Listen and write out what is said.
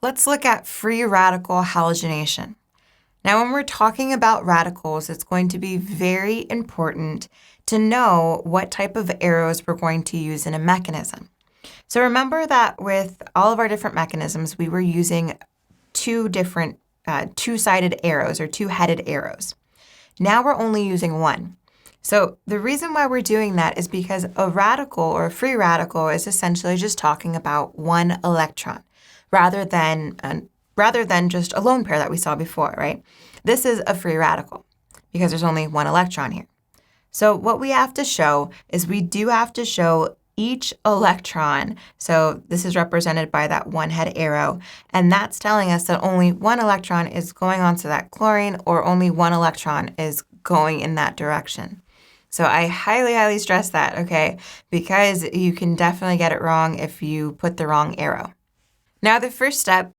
let's look at free radical halogenation. Now, when we're talking about radicals, it's going to be very important to know what type of arrows we're going to use in a mechanism. So remember that with all of our different mechanisms, we were using two different two-sided arrows or two-headed arrows. Now we're only using one. So the reason why we're doing that is because a radical or a free radical is essentially just talking about one electron rather than just a lone pair that we saw before, right? This is a free radical because there's only one electron here. So what we have to show is we do have to show each electron. So this is represented by that one head arrow, and that's telling us that only one electron is going onto that chlorine or only one electron is going in that direction. So I highly, highly stress that, okay? Because you can definitely get it wrong if you put the wrong arrow. Now the first step